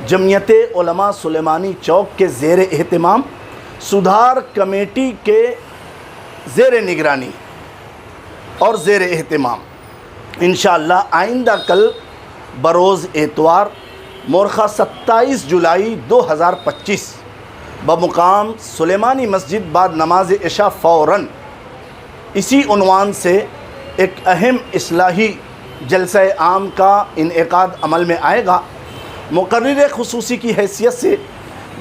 جمعیت علماء سلیمانی چوک کے زیر اہتمام سدھار کمیٹی کے زیر نگرانی اور زیر اہتمام انشاءاللہ آئندہ کل بروز اتوار مورخہ 27 جولائی 2025 بمقام سلیمانی مسجد بعد نماز عشاء فوراً اسی عنوان سے ایک اہم اصلاحی جلسہ عام کا انعقاد عمل میں آئے گا۔ مقرر خصوصی کی حیثیت سے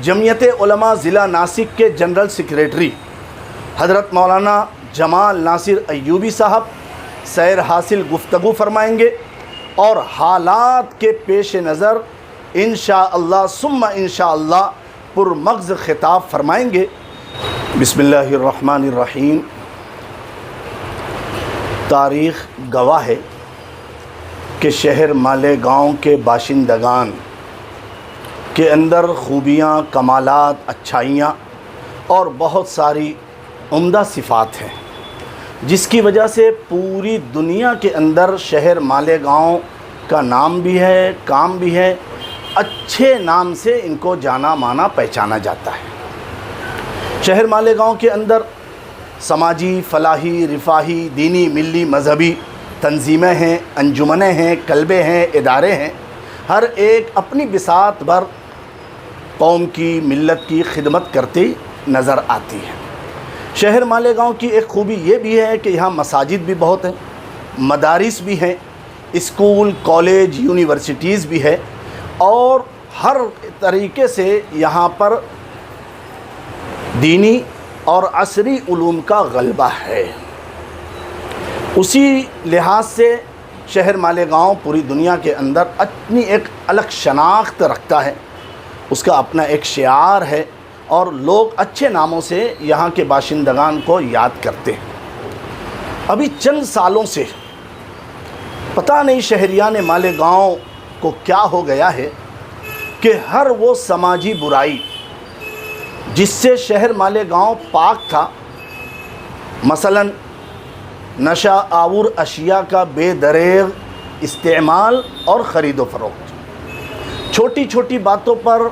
جمعیت علماء ضلع ناسک کے جنرل سیکریٹری حضرت مولانا جمال ناصر ایوبی صاحب سیر حاصل گفتگو فرمائیں گے اور حالات کے پیش نظر انشاءاللہ ثم انشاءاللہ پرمغز خطاب فرمائیں گے۔ بسم اللہ الرحمن الرحیم۔ تاریخ گواہ ہے کہ شہر مالیگاؤں کے باشندگان کے اندر خوبیاں، کمالات، اچھائیاں اور بہت ساری عمدہ صفات ہیں، جس کی وجہ سے پوری دنیا کے اندر شہر مالیگاؤں کا نام بھی ہے، کام بھی ہے، اچھے نام سے ان کو جانا مانا پہچانا جاتا ہے۔ شہر مالیگاؤں کے اندر سماجی، فلاحی، رفاہی، دینی، ملی، مذہبی تنظیمیں ہیں، انجمنیں ہیں، کلبے ہیں، ادارے ہیں، ہر ایک اپنی بساط بھر قوم کی، ملت کی خدمت کرتی نظر آتی ہے۔ شہر مالیگاؤں کی ایک خوبی یہ بھی ہے کہ یہاں مساجد بھی بہت ہیں، مدارس بھی ہیں، اسکول، کالج، یونیورسٹیز بھی ہے اور ہر طریقے سے یہاں پر دینی اور عصری علوم کا غلبہ ہے۔ اسی لحاظ سے شہر مالیگاؤں پوری دنیا کے اندر اپنی ایک الگ شناخت رکھتا ہے، اس کا اپنا ایک شعار ہے اور لوگ اچھے ناموں سے یہاں کے باشندگان کو یاد کرتے ہیں۔ ابھی چند سالوں سے پتہ نہیں شہریان مالیگاؤں کو کیا ہو گیا ہے کہ ہر وہ سماجی برائی جس سے شہر مالیگاؤں پاک تھا، مثلاً نشہ آور اشیاء کا بے دریغ استعمال اور خرید و فروخت، چھوٹی چھوٹی باتوں پر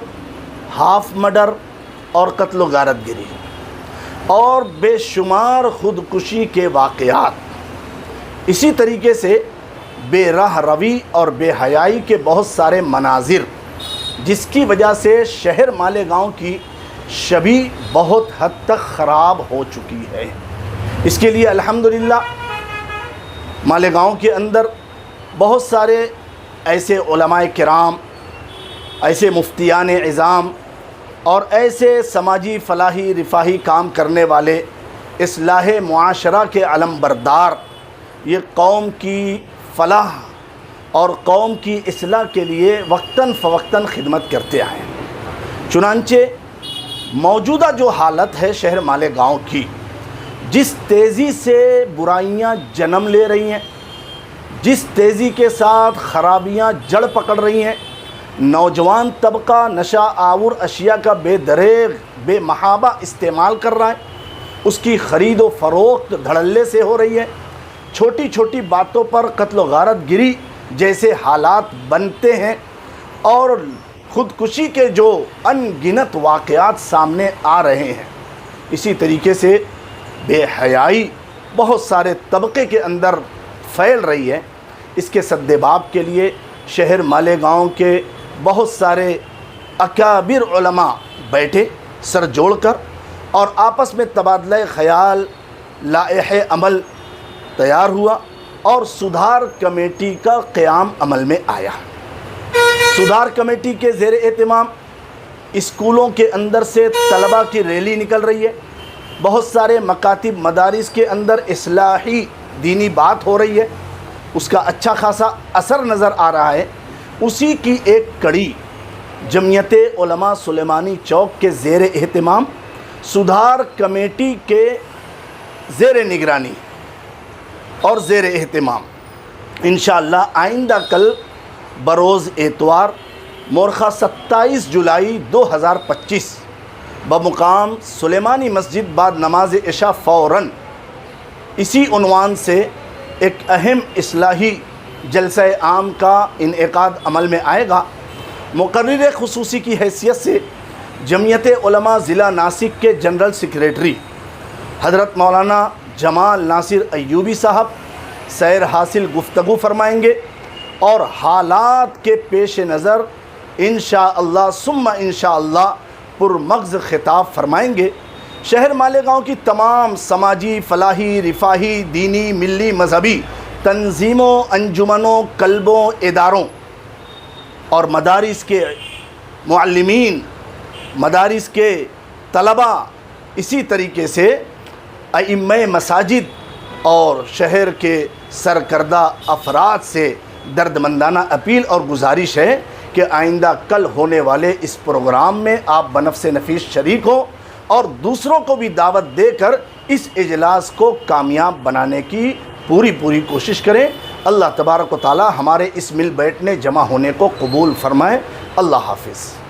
ہاف مرڈر اور قتل و غارت گری اور بے شمار خودکشی کے واقعات، اسی طریقے سے بے راہ روی اور بے حیائی کے بہت سارے مناظر، جس کی وجہ سے شہر مالیگاؤں کی شبیہ بہت حد تک خراب ہو چکی ہے۔ اس کے لیے الحمدللہ مالیگاؤں کے اندر بہت سارے ایسے علماء کرام، ایسے مفتیان عظام اور ایسے سماجی، فلاحی، رفاہی کام کرنے والے اصلاح معاشرہ کے علم بردار یہ قوم کی فلاح اور قوم کی اصلاح کے لیے وقتاً فوقتاً خدمت کرتے آئے ہیں۔ چنانچہ موجودہ جو حالت ہے شہر مالیگاؤں کی، جس تیزی سے برائیاں جنم لے رہی ہیں، جس تیزی کے ساتھ خرابیاں جڑ پکڑ رہی ہیں، نوجوان طبقہ نشہ آور اشیاء کا بے دریغ، بے محابہ استعمال کر رہا ہے، اس کی خرید و فروخت دھڑلے سے ہو رہی ہے، چھوٹی چھوٹی باتوں پر قتل و غارت گری جیسے حالات بنتے ہیں اور خودکشی کے جو ان گنت واقعات سامنے آ رہے ہیں، اسی طریقے سے بے حیائی بہت سارے طبقے کے اندر پھیل رہی ہے۔ اس کے سدباب کے لیے شہر مالیگاؤں کے بہت سارے اکابر علماء بیٹھے سر جوڑ کر اور آپس میں تبادلہ خیال، لائحہ عمل تیار ہوا اور سدھار کمیٹی کا قیام عمل میں آیا۔ سدھار کمیٹی کے زیر اہتمام اسکولوں کے اندر سے طلباء کی ریلی نکل رہی ہے، بہت سارے مکاتب، مدارس کے اندر اصلاحی دینی بات ہو رہی ہے، اس کا اچھا خاصا اثر نظر آ رہا ہے۔ اسی کی ایک کڑی جمعیت علماء سلیمانی چوک کے زیر اہتمام سدھار کمیٹی کے زیر نگرانی اور زیر اہتمام انشاءاللہ آئندہ کل بروز اتوار مورخہ 27 جولائی 2025 بمقام سلیمانی مسجد بعد نماز عشاء فوراً اسی عنوان سے ایک اہم اصلاحی جلسہ عام کا انعقاد عمل میں آئے گا۔ مقرر خصوصی کی حیثیت سے جمعیت علماء ضلع ناسک کے جنرل سیکریٹری حضرت مولانا جمال ناصر ایوبی صاحب سیر حاصل گفتگو فرمائیں گے اور حالات کے پیش نظر انشاءاللہ ثم انشاءاللہ پرمغز خطاب فرمائیں گے۔ شہر مالیگاؤں کی تمام سماجی، فلاحی، رفاہی، دینی، ملی، مذہبی تنظیموں، انجمنوں، کلبوں، اداروں اور مدارس کے معلمین، مدارس کے طلباء، اسی طریقے سے ائمہ مساجد اور شہر کے سرکردہ افراد سے دردمندانہ اپیل اور گزارش ہے کہ آئندہ کل ہونے والے اس پروگرام میں آپ بنفس نفیس شریک ہوں اور دوسروں کو بھی دعوت دے کر اس اجلاس کو کامیاب بنانے کی پوری کوشش کریں۔ اللہ تبارک و تعالی ہمارے اس مل بیٹھنے جمع ہونے کو قبول فرمائے۔ اللہ حافظ۔